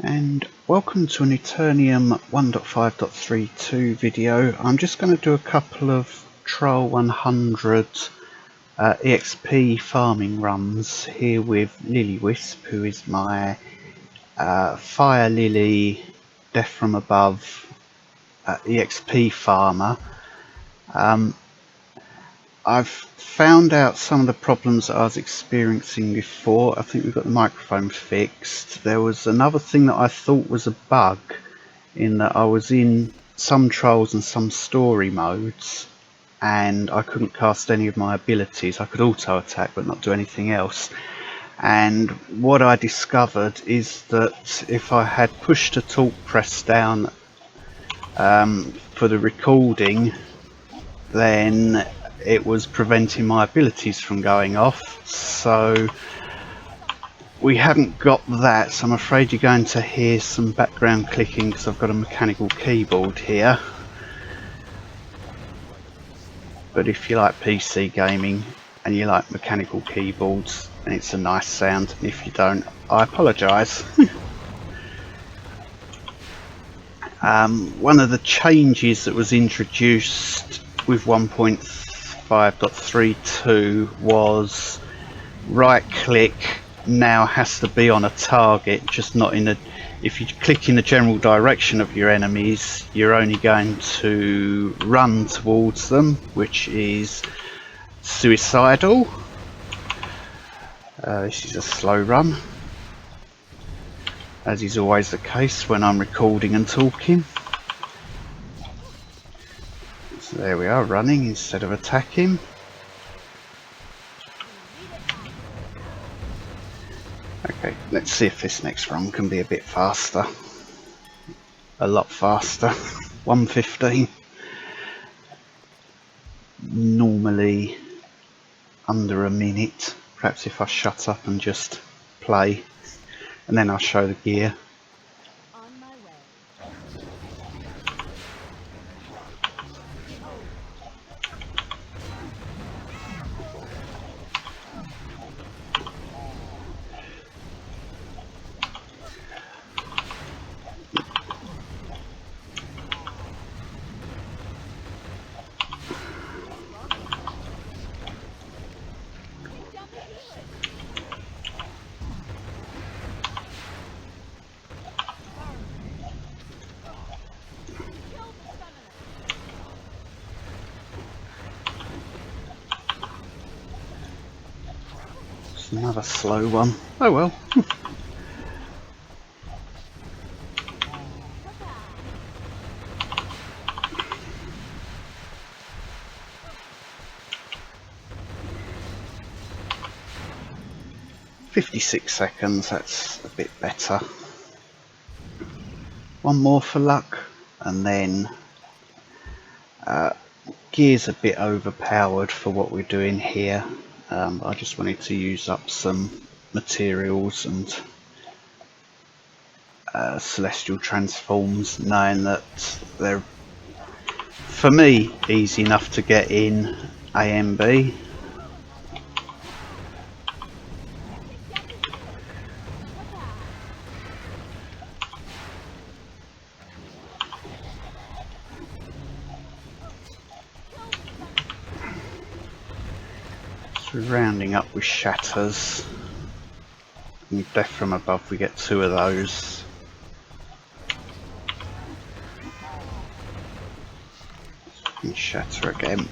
And welcome to an Eternium 1.5.32 video. I'm just going to do a couple of Trial 100 Exp Farming runs here with Lily-Wisp, who is my Fire Lily Death from Above Exp Farmer. I've found out some of the problems that I was experiencing before. I think we've got the microphone fixed. There was another thing that I thought was a bug, in that I was in some trials and some story modes and I couldn't cast any of my abilities. I could auto attack but not do anything else. And what I discovered is that if I had pushed a talk press down for the recording, then it was preventing my abilities from going off. So we haven't got that, so I'm afraid you're going to hear some background clicking because I've got a mechanical keyboard here. But if you like PC gaming and you like mechanical keyboards, then it's a nice sound. And if you don't, I apologise. One of the changes that was introduced with 1.5.32 was right click now has to be on a target, just not in a... If you click in the general direction of your enemies, you're only going to run towards them, which is suicidal. This is a slow run, as is always the case when I'm recording and talking. So there we are, running instead of attacking. Okay, let's see if this next run can be a bit faster. A lot faster. 1:15. Normally under a minute. Perhaps if I shut up and just play, and then I'll show the gear. Another slow one. Oh well. 56 seconds, that's a bit better. One more for luck, and then gear's a bit overpowered for what we're doing here. I just wanted to use up some materials and celestial transforms, knowing that they're, for me, easy enough to get in ANB. So rounding up with shatters, and death from above, we get 2 of those. And shatter again.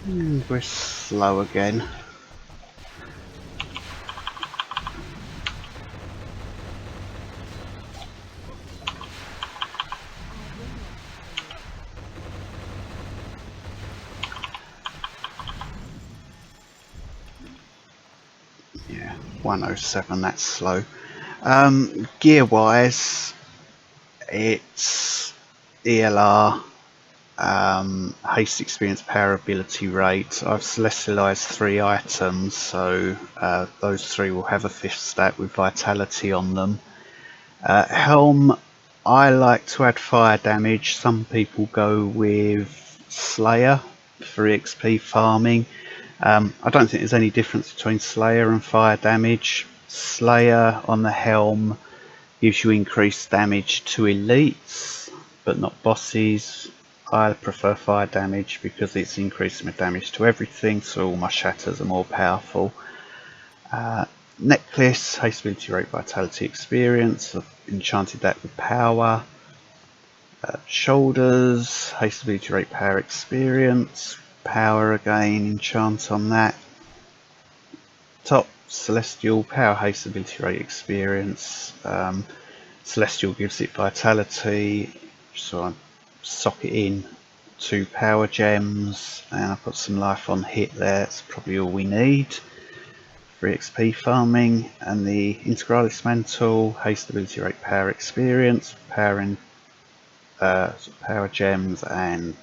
And we're slow again. Yeah, 107, that's slow. Gear wise, it's ELR, haste, experience, power, ability, rate. I've celestialized 3 items, so those 3 will have a 5th stat with vitality on them. Helm, I like to add fire damage. Some people go with Slayer for XP farming. I don't think there's any difference between Slayer and fire damage. Slayer on the helm gives you increased damage to elites, but not bosses. I prefer fire damage because it's increasing my damage to everything, so all my shatters are more powerful. Necklace, haste ability rate, vitality, experience. I've enchanted that with power. Shoulders, haste ability rate, power, experience. Power again, enchant on that. Top, celestial, power, haste ability rate, experience. Celestial gives it vitality, so I sock it in 2 power gems, and I put some life on hit there. That's probably all we need. For XP farming. And the Integralis Mantle, haste ability rate, power, experience, power and power gems and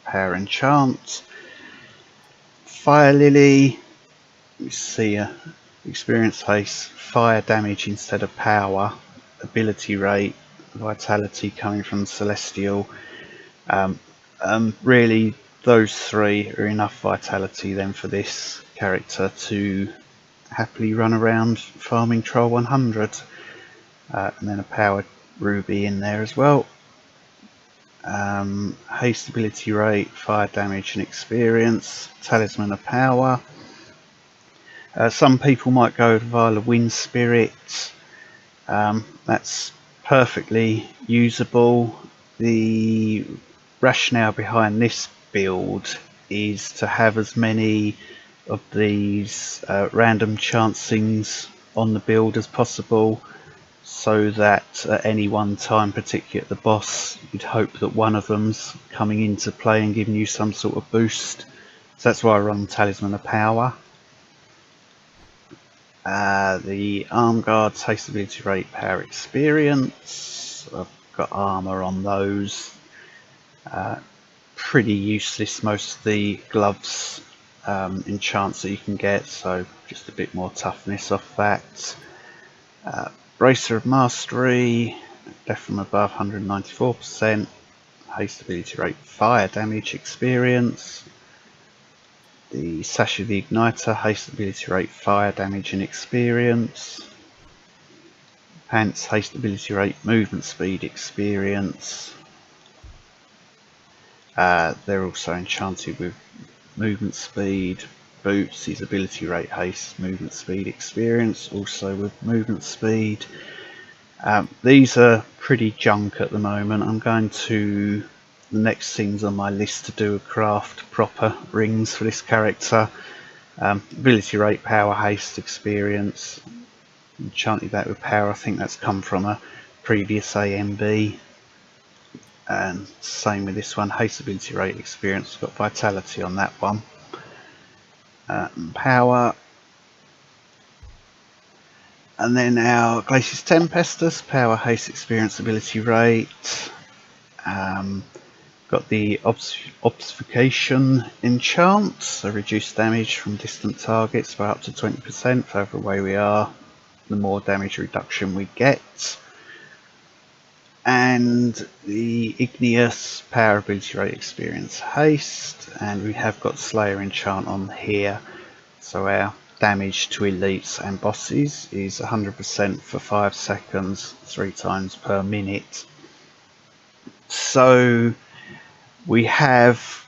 power enchant. Fire Lily, you see experience haste, fire damage instead of power, ability rate, vitality coming from Celestial. Really those 3 are enough vitality then for this character to happily run around farming Troll 100. And then a power ruby in there as well. Haste ability rate, fire damage and experience, talisman of power. Some people might go with Vile Wind Spirit. That's perfectly usable. The rationale behind this build is to have as many of these random chancings on the build as possible, so that at any one time, particularly at the boss, you'd hope that one of them's coming into play and giving you some sort of boost. So that's why I run Talisman of Power. The arm guards, haste ability rate, power, experience. I've got armor on those. Pretty useless, most of the gloves enchants that you can get, so just a bit more toughness off that. Bracer of Mastery, death from above 194%, haste ability rate, fire damage, experience. The Sash of the Igniter, haste ability rate, fire damage and experience. Pants, haste ability rate, movement speed, experience. They're also enchanted with movement speed. Boots is ability rate, haste, movement speed, experience, also with movement speed. These are pretty junk at the moment. I'm going to, the next things on my list to do are craft proper rings for this character. Ability rate, power, haste, experience. Enchanted that with power. I think that's come from a previous ANB. And same with this one, haste, ability rate, experience. Got vitality on that one. Power. And then our Glacius Tempestus, power, haste, experience, ability rate. Got the obfuscation enchant, so reduced damage from distant targets by up to 20%. Further away we are, the more damage reduction we get. And the Igneous, power, ability rate, experience, haste. And we have got Slayer enchant on here, so our damage to elites and bosses is 100% for 5 seconds, 3 times per minute. So we have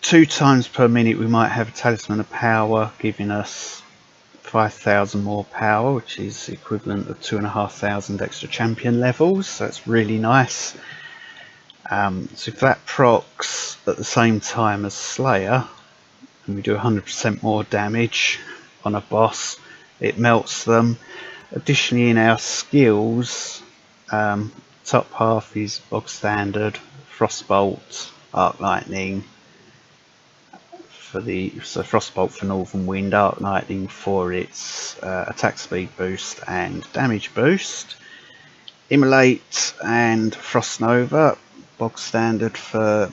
2 times per minute we might have a Talisman of Power giving us 5,000 more power, which is equivalent of 2,500 extra champion levels, so that's really nice. So if that procs at the same time as Slayer, and we do 100% more damage on a boss, it melts them. Additionally, in our skills, top half is bog standard, Frostbolt, Arc Lightning for Frostbolt for Northern Wind, Arc Lightning for its attack speed boost and damage boost. Immolate and Frost Nova, bog standard for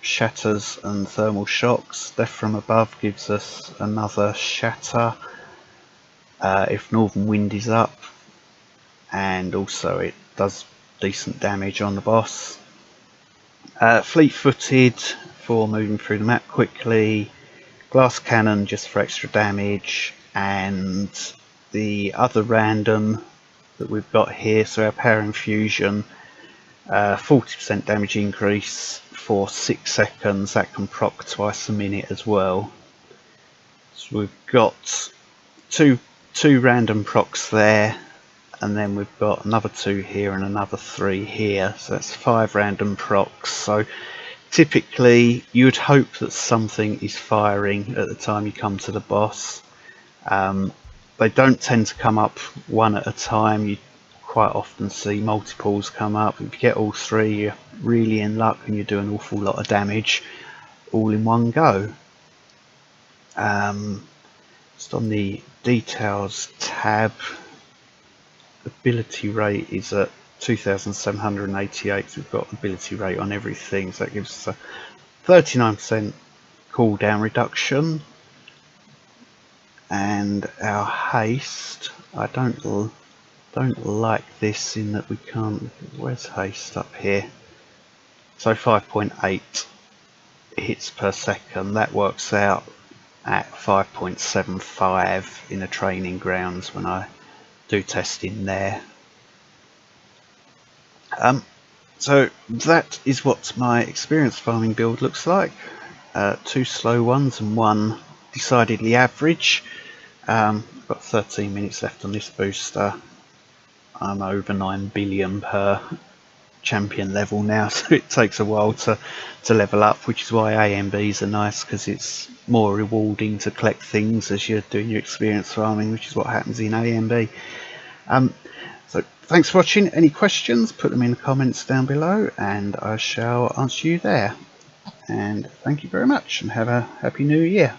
shatters and thermal shocks. Death from above gives us another shatter if Northern Wind is up. and also it does decent damage on the boss. Fleet-footed for moving through the map quickly, glass cannon just for extra damage, and the other random that we've got here, so our power infusion, 40% damage increase for 6 seconds. That can proc twice a minute as well. So we've got two random procs there, and then we've got another 2 here and another 3 here, so that's 5 random procs. So typically you'd hope that something is firing at the time you come to the boss. They don't tend to come up one at a time. You quite often see multiples come up. If you get all 3, you're really in luck and you do an awful lot of damage all in one go. Just on the details tab, ability rate is at 2788, so we've got ability rate on everything, so that gives us a 39% cooldown reduction. And our haste, I don't like this in that we can't, where's haste? Up here. So 5.8 hits per second, that works out at 5.75 in the training grounds when I do testing there. So that is what my experience farming build looks like. 2 slow ones and 1 decidedly average. Got 13 minutes left on this booster. I'm over 9 billion per champion level now, so it takes a while to level up, which is why ANBs are nice, because it's more rewarding to collect things as you're doing your experience farming, which is what happens in ANB. So thanks for watching. Any questions, put them in the comments down below and I shall answer you there. And thank you very much and have a happy new year.